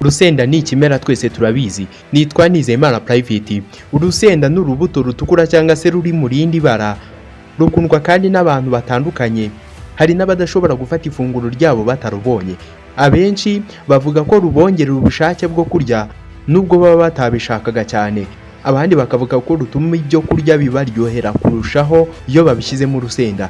Urusenda ni ikimera twese turabizi. Nitwa Nizeyimana Private. Urusenda ni urubuto rutukura cyangwa se ruri mu rindi bara. Rukundwa kandi n'abantu batandukanye. Hari n'abadashobora gufata ifunguro ryabo batarubonye. Abenshi bavuga ko rubongerera ubushake bwo kurya nubwo baba batabishakaga cyane. Abandi bakavuga ko rutuma ibyo kurya bibaryohera kurushaho iyo babishyize mu rusenda.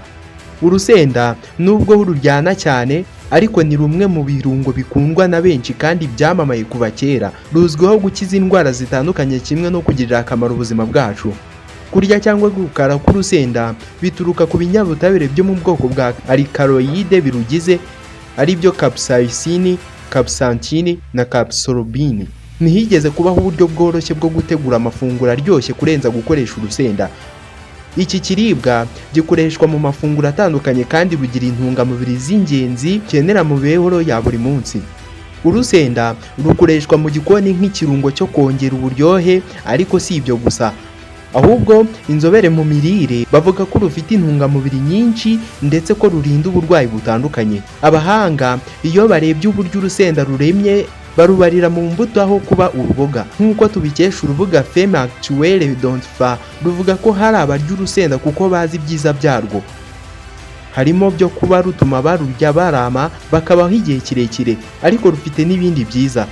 Urusenda nubwo ruryana cyane ariko ni rumwe mu birungo bikundwa na benshi kandi byamamaye kuva kera. Ruzwiho gukiza indwara zitandukanye kimwe no kugirira akamaro ubuzima bwacu. Kurya cyangwa gukara k'urusenda bituruka ku binyabutabire byo mu bwoko bwa alkaloide birugize ari byo capsaicin, capsaicin na capsorobin. Ntihigeze kubaho uburyo bworoshye bwo gutegura amafunguro aryoshye kurenza gukoresha urusenda. Iki kiribwa gikoreshwa mu mafunguro atandukanye kandi rugira intungamubiri z'ingenzi kenera mu mibereho ya buri munsi. Urusenda rukoreshwa mu gikoni nk'ikirungo cyo kongera uburyohe, ariko si ibyo gusa. Ahubwo inzobere mu mirire bavuga ko rufite intungamubiri nyinshi ndetse ko rurinda uburwayi butandukanye. Abahanga iyo barebye uburyo urusenda ruremye barubarira mu mbuto aho kuba uruboga. Nk'uko tubikesha urubuga femactuelle.fa ruvuga ko hari abarya urusenda kuko bazi ibyiza byarwo. Harimo byo kuba rutuma barurya barama bakabaho igihe kirekire, ariko rufite n'ibindi byiza.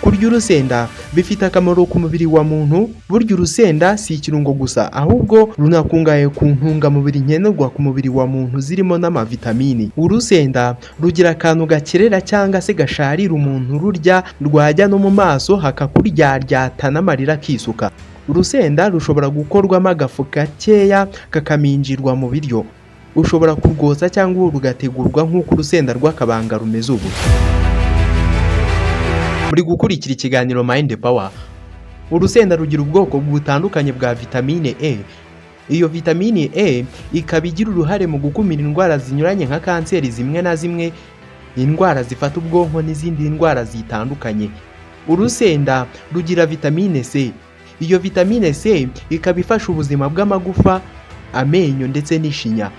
Kurya urusenda bifite akamaro ku mubiri wa muntu. Burya urusenda si ikirungo gusa, ahubwo runakungahaye ku ntungamubiri nkenerwa ku mubiri wa muntu zirimo n'amavitamini. Urusenda rugira akantu gakerera cyangwa se gasharira umuntu rurya, rwajya no mu maso hakakuryaryata n'amarira akisuka. Urusenda rushobora gukorwamo agafu gakeya kakaminjirwa mu biryo. Ushobora kurwoza cyangwa rugategurwa nk'uko urusenda rw'akabanga rumeze ubu. Muri gukurikira ikiganiro Mind Power. Urusenda rugira ubwoko butandukanye bwa vitamine E. Iyo vitamine E ikaba igira uruhare mu gukumira indwara zinyuranye nka kanseri zimwe na zimwe, indwara zifata ubwonko n'izindi ndwara zitandukanye. Urusenda rugira vitamine C. Iyo vitamine C ikaba ifasha ubuzima bw'amagufa, amenyo ndetse n'ishinya.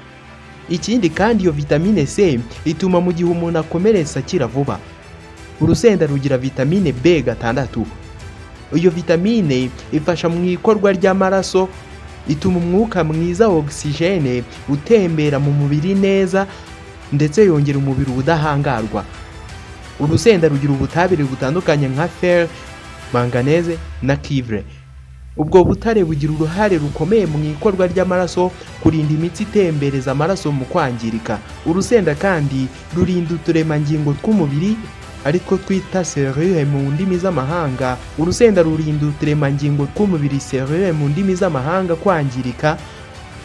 Ikindi kandi iyo vitamine C ituma mu gihe umuntu akomeretse akira vuba. Urusenda rugira vitamine B6. Iyo vitamine ifasha mu ikorwa ry'amaraso, ituma umwuka mwiza wa oxygene utembera mu mubiri neza ndetse yongera umubiri ubudahangarwa. Urusenda rugira ubutabire butandukanye nka fer, manganese na cuivre. Ubwo butare bugira uruhare rukomeye mu ikorwa ry'amaraso, kurinda imitsi itembereza amaraso mu kwangirika. Urusenda kandi rurinda uturemangingo tw'umubiri ariko twita serure mu ndimi z'amahanga. Urusenda rurinda uturemangingo tw'umubiri serure mu ndimi z'amahanga kwangirika,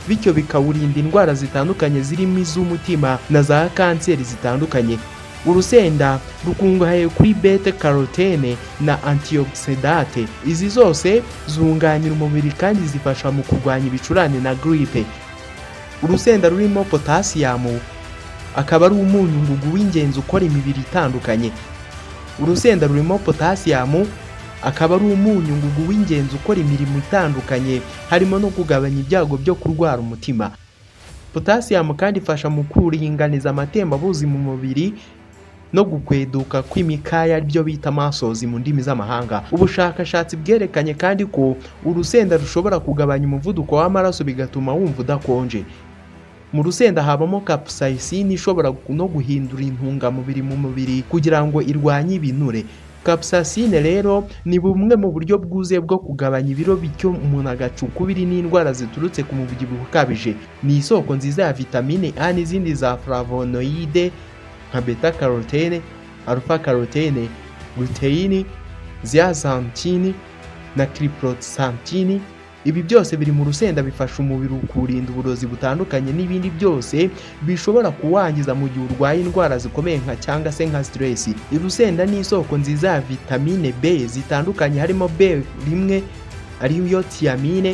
bityo bikawurinda indwara zitandukanye zirimo iz'umutima na za kanseri zitandukanye. Urusenda rukungahaye kuri beta carotene na antioxidante. Izi zose zunganira umubiri kandi zifasha mu kurwanya ibicurane na grippe. Urusenda rurimo potassium, akaba ari umunyu ngugu w'ingenzi ukora imibiri itandukanye. Urusenda rurimo potassium, akaba ari umunyu ngugu w'ingenzi ukora imirimo itandukanye, harimo no kugabanya ibyago byo kurwara umutima. Potassium kandi ifasha mu kuringaniza amatembabuzi mu mubiri no gukweduka kw'imikaya byo bita muscles mu ndimi z'amahanga. Ubushakashatsi bwerekanye kandi ko urusenda rushobora kugabanya umuvuduko w'amaraso bigatuma wumva udakonje. Mu rusenda habamo capsaicin ishobora no guhindura intungamubiri mu mubiri kugira ngo irwanye ibinure. Capsaicin rero ni bumwe mu buryo bwuzuye bwo kugabanya ibiro, bityo umuntu agaca ukubiri n'indwara ziturutse ku mubyibuho ukabije. Ni isoko nziza ya vitamine A n'izindi za flavonoide nka beta carotene, alpha carotene, lutein, zeaxanthin na cryptoxanthin. Ibi byose biri mu rusenda bifasha umubiri kurinda uburozi butandukanye n'ibindi byose bishobora kuwangiza mu gihe urwaye indwara zikomeye nka cyangwa se nka stress. Urusenda ni isoko nziza ya vitamine B zitandukanye, harimo B1 ariyo thiamine,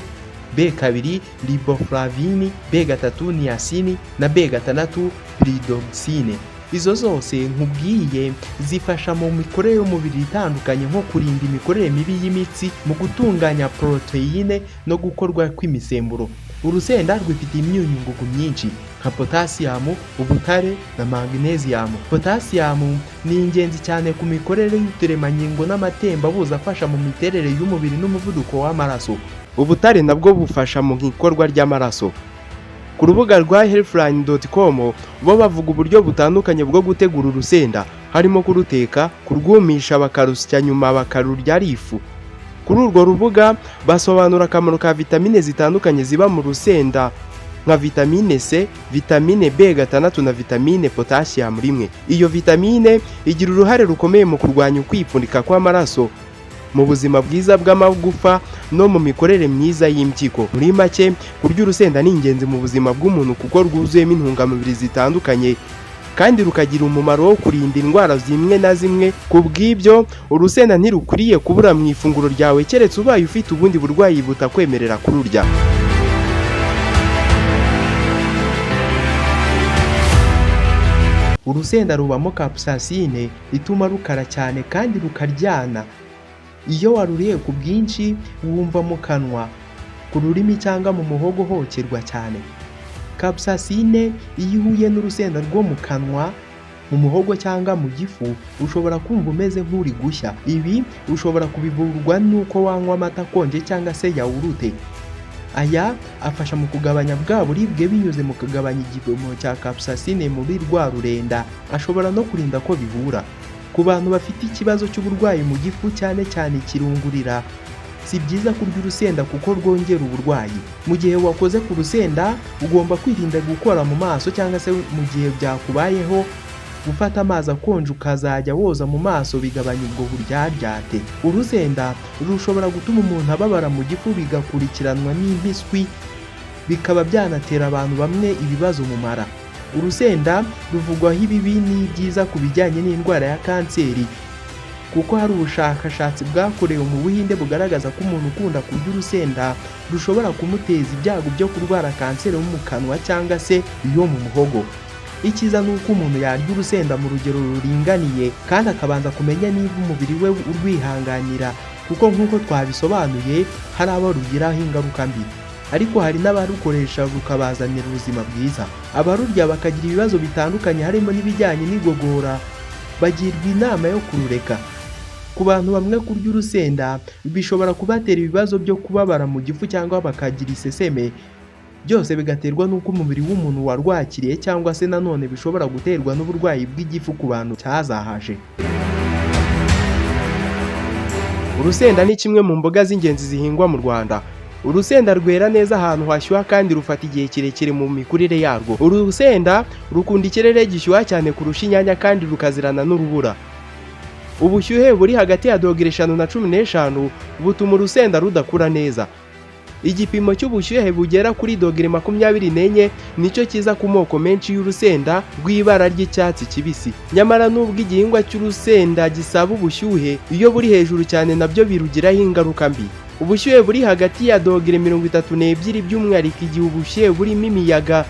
B2 riboflavine, B3 niacin na B6 pyridoxine. Izo zose nkubwiye zifasha mu mikorere y'umubiri itandukanye, nko kurinda imikorere mibi y'imitsi, mu gutunganya proteine no gukorwa kw'imisemburo. Urusenda rwifite imyunyungugu myinshi nka potasiyumu, ubutare na magnesium. Potasiyumu ni ingenzi cyane ku mikorere y'uturemangingo n'amatembabuzi afasha mu miterere y'umubiri n'umuvuduko w'amaraso. Ubutare nabwo bufasha mu ikorwa ry'amaraso. Ku rubuga rwa healthline.com bo bavuga uburyo butandukanye bwo gutegura urusenda, harimo kuruteka, kurwumisha bakarusya nyuma bakarurya ari ifu. Kuri urwo rubuga basobanura akamaro ka vitamine zitandukanye ziba mu rusenda nka vitamine C, vitamine B6 na vitamine potassium 1. Iyo vitamine igira uruhare rukomeye mu kurwanya ukwipfundika kw'amaraso, mu buzima bwiza bw'amagufa no mu mikorere myiza y'impyiko. Muri make, kurya urusenda ni ingenzi mu buzima bw'umuntu kuko rwuzuyemo intungamubiri zitandukanye kandi rukagira umumaro wo kurinda indwara zimwe na zimwe. Ku bw'ibyo, urusenda ntirukwiriye kubura mu ifunguro ryawe keretse ubaye ufite ubundi burwayi butakwemerera kururya. Urusenda rubamo capsaicine ituma rukara cyane kandi rukaryana. Iyo waruriye ku bwinshi wumva mu kanwa, ku rurimi cyangwa mu muhogo hokerwa cyane. Capsaicine iyo ihuye n'urusenda rwo mu kanwa, mu muhogo cyangwa mu gifu, ushobora kumva umeze nk'uri gushya. Ibi ushobora kubivurwa n'uko wanywa amata akonje cyangwa se yawurute. Aya afasha mu kugabanya bwa buribwe binyuze mu kugabanya igipimo cya capsaicine muri rwa rurenda. Ashobora no kurinda ko bihura. Ku bantu bafite ikibazo cy'uburwayi mu gifu cyane cyane kirungurira, si byiza kurya urusenda kuko rwongera uburwayi. Mu gihe wakoze ku rusenda, ugomba kwirinda gukora mu maso cyangwa se mu gihe byakubayeho gufata amazi akonje ukazajya woza mu maso bigabanya ubwo buryaryate. Urusenda rushobora gutuma umuntu ababara mu gifu bigakurikiranwa n'impiswi, bikaba byanatera abantu bamwe ibibazo mu mara. Urusenda ruvugwaho ibibi n'ibyiza ku bijyanye n'indwara ya kanseri, kuko hari ubushakashatsi bwakorewe mu Buhinde bugaragaza ko umuntu ukunda kurya urusenda rushobora kumuteza ibyago byo kurwara kanseri yo mu kanwa cyangwa se iyo mu muhogo. Icyiza ni uko umuntu yarya urusenda mu rugero ruringaniye kandi akabanza kumenya niba umubiri we urwihanganira, kuko nk'uko twabisobanuye hari abo rugiraho ingaruka mbi, ariko hari n'abarukoresha rukabazanira ubuzima bwiza. Abarurya bakagira ibibazo bitandukanye harimo n'ibijyanye n'igogora, bagirwa inama yo kurureka. Ku bantu bamwe kurya urusenda bishobora kubatera ibibazo byo kubabara mu gifu cyangwa bakagira iseseme, byose bigaterwa n'uko umubiri w'umuntu warwakiriye cyangwa se nanone bishobora guterwa n'uburwayi bw'igifu ku bantu cyazahaje. Urusenda ni kimwe mu mboga z'ingenzi zihingwa mu Rwanda. Urusenda rwera neza ahantu hashyuha kandi rufata igihe kirekire mu mikurire yarwo. Urusenda rukunda ikirere gishyuha cyane kurusha inyanya kandi rukazirana n'urubura. Ubushyuhe buri hagati ya dogere 5 na 15 butuma urusenda rudakura neza. Igipimo cy'ubushyuhe bugera kuri dogere 24 nicyo kiza ku moko menshi y'urusenda rw'ibara ry'icyatsi kibisi. Nyamara nubwo igihingwa cy'urusenda gisaba ubushyuhe, iyo buri hejuru cyane nabyo birugiraho ingaruka mbi. Ubushyuhe buri hagati ya dogere 32 by'umwihariko igihe ubushyuhe burimo imiyaga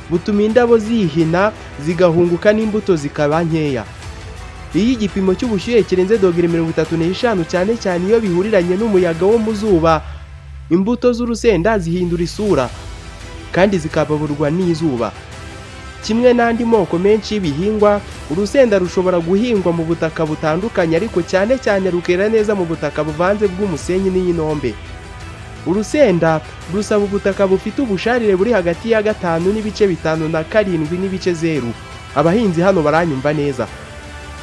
butuma indabo zihina zigahunguka n'imbuto zikaba nkeya. Iyo igipimo cy'ubushyuhe kirenze dogere 35 cyane cyane iyo bihuriranye n'umuyaga wo mu zuba, imbuto z'urusenda zihindura isura kandi zikababurwa n'izuba. Kimwe n'andi moko menshi y'ibihingwa, urusenda rushobora guhingwa mu butaka butandukanye ariko cyane cyane rukera neza mu butaka buvanze bw'umusenyi n'iyinombe. Urusenda rusaba ubutaka bufite ubusharire buri hagati ya 5.5 na 7.0. Abahinzi hano baranyumva neza.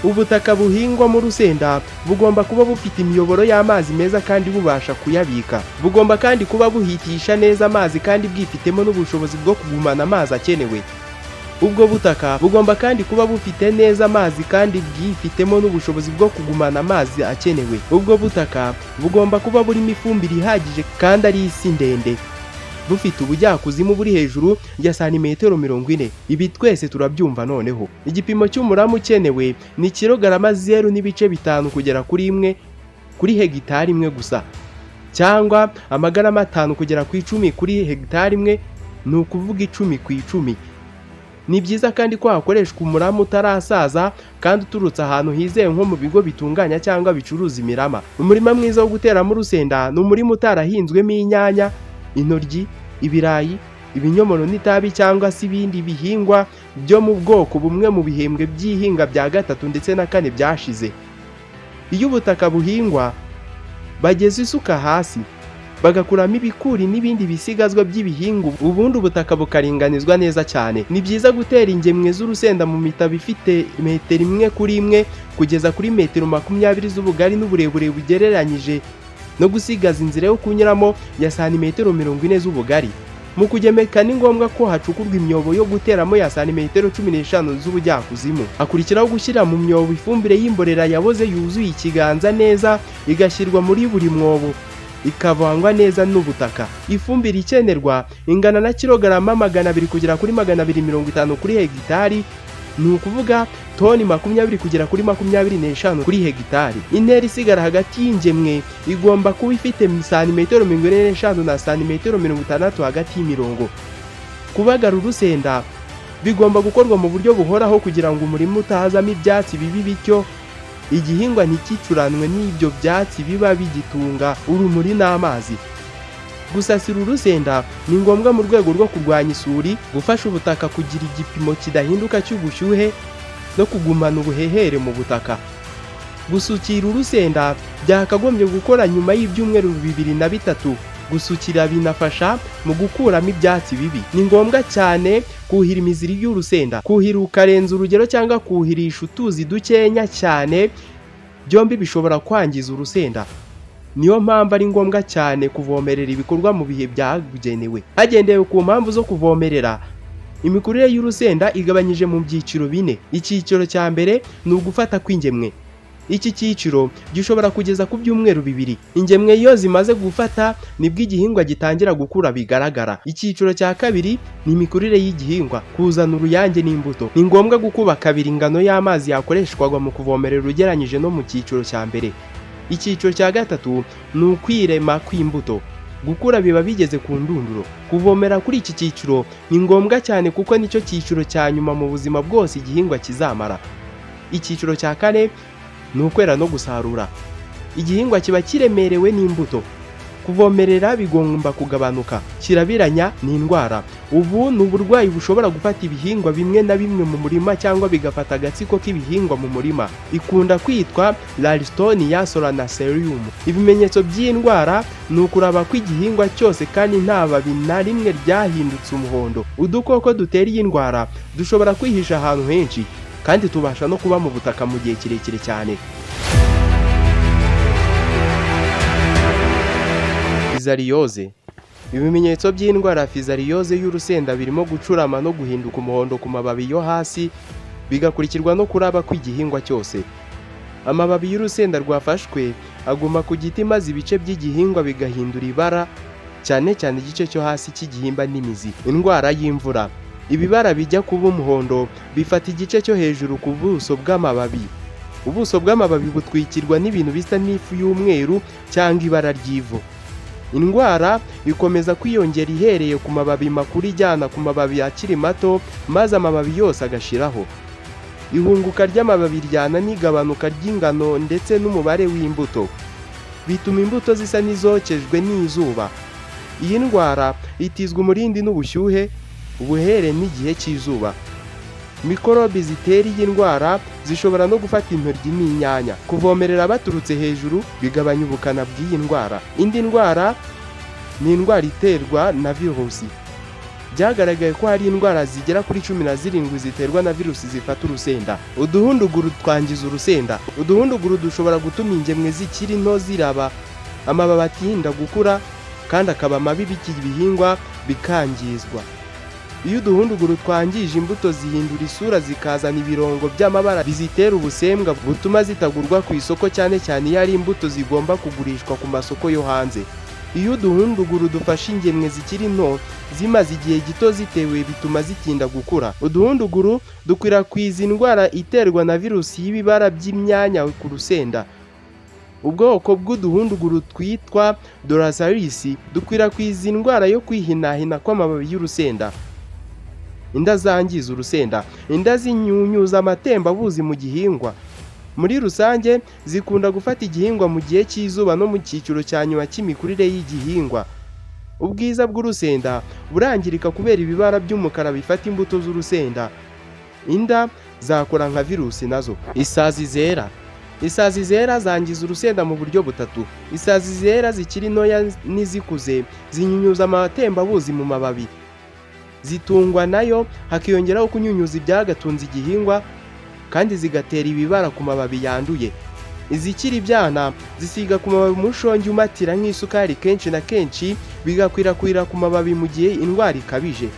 Ubutaka buhingwa mu rusenda bugomba kuba bufite imiyoboro y'amazi meza kandi bubasha kuyabika. Bugomba kandi kuba buhitisha neza amazi kandi bwifitemo n'ubushobozi bwo kugumana amazi akenewe. Ubwo butaka bugomba kandi kuba bufite neza amazi kandi bwifitemo n'ubushobozi bwo kugumana amazi akenewe. Ubwo butaka bugomba kuba burimo ifumbire ihagije kandi ari isi ndende, bufite ubujyakuzimu buri hejuru ya santimetero 40. Ibi twese turabyumva noneho. Igipimo cy'umurama ukenewe ni kilograma 0.5 kugera kuri 1 kuri hegitari imwe gusa, cyangwa amagarama 5 kugera ku 10 kuri hegitari imwe, ni ukuvuga 10 ku 10. Ni byiza kandi ko hakoreshwa umurama utarasaza kandi uturutse ahantu hizewe nko mu bigo bitunganya cyangwa bicuruza imirama. Umurima mwiza wo guteramo urusenda ni umurima utarahinzwemo inyanya, intoryi, ibirayi, ibinyomoro n'itabi cyangwa se ibindi bihingwa byo mu bwoko bumwe mu bihembwe by'ihinga bya 3 ndetse na 4 byashize. Iyo ubutaka buhingwa bageze isuka hasi bagakuramo ibikuri n'ibindi bisigazwa by'ibihingwa, ubundi ubutaka bukaringanizwa neza cyane. Ni byiza gutera ingemwe z'urusenda mu mitabo ifite metero 1 kuri 1 kugeza kuri metero 20 z'ubugari n'uburebure bugereranyije, no gusigaza inzira yo kunyuramo ya santimetero 40 z'ubugari. Mu kugemeka ni ngombwa ko hacukurwa imyobo yo guteramo ya santimetero 15 z'ubujyakuzimu. Hakurikiraho gushyira mu myobo ifumbire y'imborera yaboze yuzuye ikiganza neza, igashyirwa muri buri mwobo ikavangwa neza n'ubutaka. Ifumbire ikenerwa ingana na kilograma 200 kugera kuri 250 kuri hegitari, ni ukuvuga toni 20 kugera kuri 25 kuri hegitari. Intera isigara hagati y'ingemwe igomba kuba ifite santimetero 45 na santimetero 60 hagati y'imirongo. Kubagara urusenda bigomba gukorwa mu buryo buhoraho kugira ngo umurima utahazamo ibyatsi bibi, bityo igihingwa ntikicuranwe n'ibyo byatsi biba bigitunga urumuri n'amazi. Gusasira urusenda ni ngombwa mu rwego rwo kurwanya isuri, gufasha ubutaka kugira igipimo kidahinduka cy'ubushyuhe no kugumana ubuhehere mu butaka. Gusukira urusenda byakagombye gukora nyuma y'ibyumweru 2 na 3. Gusukira binafasha mu gukuramo ibyatsi bibi. Ni ngombwa cyane kuhira imiziri y'urusenda. Kuhira ukarenza urugero cyangwa kuhirisha utuzi dukenya cyane, byombi bishobora kwangiza urusenda. Niyo mpamvu ari ngombwa cyane kuvomerera ibikorwa mu bihe byabugenewe. Hagendewe ku mpamvu zo kuvomerera, imikurire y'urusenda igabanyije mu byiciro 4. Icyiciro cya mbere ni ugufata kw'ingemwe. Iki cyiciro gishobora kugeza ku byumweru 2. Ingemwe iyo zimaze gufata nibwo igihingwa gitangira gukura bigaragara. Icyiciro cya kabiri ni imikurire y'igihingwa, kuzana uruyange n'imbuto. Ni ngombwa gukuba 2 ingano y'amazi yakoreshwaga mu kuvomerera ugereranyije no mu cyiciro cya mbere. Icyiciro cya gatatu ni ukwirema kw'imbuto, gukura biba bigeze ku ndunduro. Kuvomera kuri iki cyiciro ni ngombwa cyane kuko nicyo cyiciro cya nyuma mu buzima bwose igihingwa kizamara. Icyiciro cya kane ni ukwera no gusarura. Igihingwa kiba kiremerewe n'imbuto. Kuvomerera bigomba kugabanuka. Kirabiranya ni indwara. Ubu ni uburwayi bushobora gufata ibihingwa bimwe na bimwe mu murima cyangwa bigafata agatsiko k'ibihingwa mu murima. Ikunda kwitwa Ralstonia solanacearum. Ibimenyetso by'indwara ni ukuraba kw'igihingwa cyose kandi nta babi na rimwe ryahindutse umuhondo. Udukoko dutera iyi ndwara dushobora kwihisha ahantu henshi, kandi tubasha no kuba mu butaka mu gihe kirekire cyane. Fizariyoze. Ibimenyetso by'indwara fizariyoze y'urusenda birimo gucurama no guhinduka umuhondo ku mababi yo hasi, bigakurikirwa no kuraba kw'igihingwa cyose. Amababi y'urusenda rwafashwe aguma ku giti maze ibice by'igihingwa bigahindura ibara, cyane cyane igice cyo hasi cy'igihimba n'imizi. Indwara y'imvura. Ibibara bijya kuba umuhondo bifata igice cyo hejuru ku buso bw'amababi. Ubuso bw'amababi butwikirwa n'ibintu bisa n'ifu y'umweru cyangwa ibara ry'ivu. Indwara ikomeza kwiyongera ihereye ku mababi makuru ijyana ku mababi akiri mato, maze amababi yose agashiraho. Ihunguka ry'amababi ryana n'igabanuka ry'ingano ndetse n'umubare w'imbuto. Bituma imbuto zisa n'izokejwe n'izuba. Iyi ndwara itizwa umurindi n'ubushyuhe, ubuhere n'igihe cy'izuba. Mikorobi zitera iyi ndwara zishobora no gufata intoryi n'inyanya. Kuvomerera baturutse hejuru bigabanya ubukana bw'iyi ndwara. Indi ndwara ni indwara iterwa na virusi. Byagaragaye ko hari indwara zigera kuri 17 ziterwa na virusi zifata urusenda. Uduhunduguru twangiza urusenda. Uduhunduguru dushobora gutuma ingemwe zikiri nto ziraba, amababi atinda gukura kandi akaba mabi, ibihingwa bikangizwa. Iyo uduhunduguru twangije imbuto zihindura isura zikazana ibirongo by'amabara bizitera ubusembwa butuma zitagurwa ku isoko, cyane cyane iyo ari imbuto zigomba kugurishwa ku masoko yo hanze. Iyo uduhunduguru dufashe ingemwe zikiri nto zimaze igihe gito zitewe bituma zitinda gukura. Uduhunduguru dukwirakwiza indwara iterwa na virusi y'ibibara by'imyanya ku rusenda. Ubwoko bw'uduhunduguru twitwa Dorasarisi dukwirakwiza indwara yo kwihinahina kw'amababi y'urusenda. Inda zangiza urusenda. Inda zinyunyuza amatembabuzi mu gihingwa. Muri rusange zikunda gufata igihingwa mu gihe cy'izuba no mu cyiciro cya nyuma cy'imikurire y'igihingwa. Ubwiza bw'urusenda burangirika kubera ibibara by'umukara bifata imbuto z'urusenda. Inda zakora nka virusi nazo. Isazi zera zangiza urusenda mu buryo butatu. Isazi zera zikiri ntoya n'izikuze zinyunyuza amatembabuzi mu mababi. Zitungwa nayo hakiyongeraho kunyunyuza ibyagatunze igihingwa kandi zigatera ibibara ku mababi yanduye. Izikiri ibyana zisiga ku mababi umushongi umatira nk'isukari kenshi na kenshi bigakwirakwira ku mababi mu gihe indwara ikabije.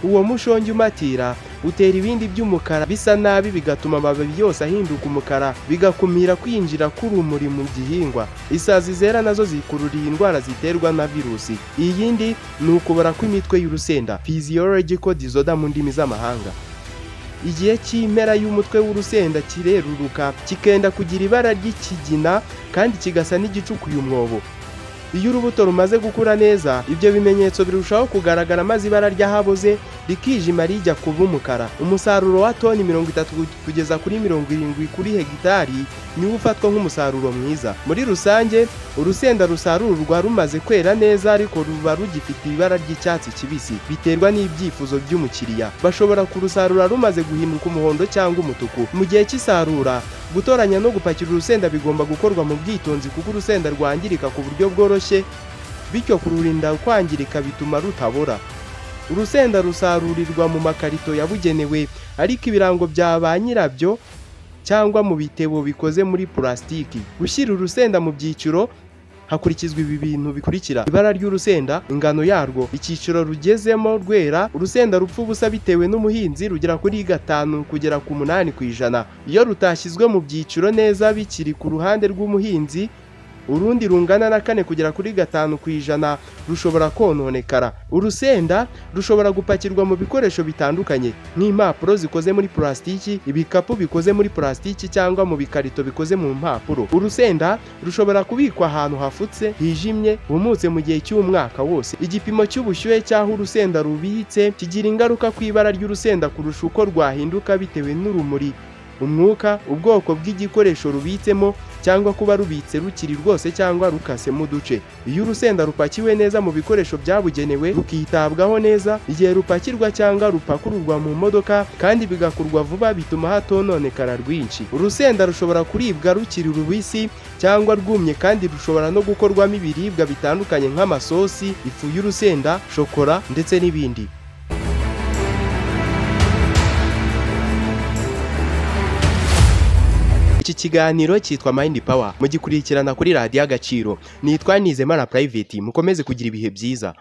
Uwo mushongi umatira utera ibindi by'umukara bisa nabi bigatuma amababi yose ahinduka umukara bigakumira kwinjira k'urumuri mu gihingwa. Isazi zera nazo zikururiye indwara ziterwa na virusi. Iyindi ni ukubora kw'imitwe y'urusenda, physiological disorder mu ndimi z'amahanga. Igihe cy'impera y'umutwe w'urusenda kireruruka kikenda kugira ibara ry'ikigina kandi kigasa n'igicukuye umwobo. Iyo urubuto rumaze gukura neza, ibyo bimenyetso birushaho kugaragara maze ibara ry'ahaboze rikijima rijya kuba umukara. Umusaruro wa toni 30 kugeza kuri 70 kuri hegitari niwo ufatwa nk'umusaruro mwiza. Muri rusange, urusenda rusarurwa rumaze kwera neza ariko ruba rugifite ibara ry'icyatsi kibisi, biterwa n'ibyifuzo by'umukiriya. Bashobora kurusarura rumaze guhinduka umuhondo cyangwa umutuku. Mu gihe cy'isarura, gutoranya no gupakira urusenda bigomba gukorwa mu bwitonzi kuko urusenda rwangirika ku buryo bworoshye, bityo kururinda kwangirika bituma rutabora. Urusenda rusarurirwa mu makarito yabugenewe ariko ibirango bya ba nyirabyo cyangwa mu bitebo bikoze muri plasitiki. Gushyira urusenda mu byiciro hakurikizwa ibi bintu bikurikira: ibara ry'urusenda, ingano yarwo, icyiciro rugezemo rwera. Urusenda rupfa ubusa bitewe n'umuhinzi rugera kuri 5 kugera ku 8%. Iyo rutashyizwe mu byiciro neza bikiri ku ruhande rw'umuhinzi, urundi rungana na 4 kugera kuri 5% rushobora kononekara. Urusenda rushobora gupakirwa mu bikoresho bitandukanye nk'impapuro zikoze muri plastiki, ibikapu bikoze muri plastiki cyangwa mu bikarito bikoze mu mpapuro. Urusenda rushobora kubikwa ahantu hafutse, hijimye, humutse mu gihe cy'umwaka wose. Igipimo cy'ubushyuhe cyaho urusenda rubitse kigira ingaruka ku ibara ry'urusenda kurusha uko rwahinduka bitewe n'urumuri, umwuka, ubwoko bw'igikoresho rubitsemo cyangwa kuba rubitse rukiri rwose cyangwa rukasemo uduce. Iyo urusenda rupakiwe neza mu bikoresho byabugenewe rukitabwaho neza, igihe rupakirwa cyangwa rupakururwa mu modoka kandi bigakurwa vuba bituma hatononekara rwinshi. Urusenda rushobora kuribwa rukiri rubisi cyangwa rwumye kandi rushobora no gukorwamo ibiribwa bitandukanye nk'amasosi, ifu y'urusenda, shokora ndetse n'ibindi. Iki kiganiro cyitwa Mind Power, mugikurikirana kuri Radio Agaciro. Nitwa Nizemana Private, mukomeze kugira ibihe byiza.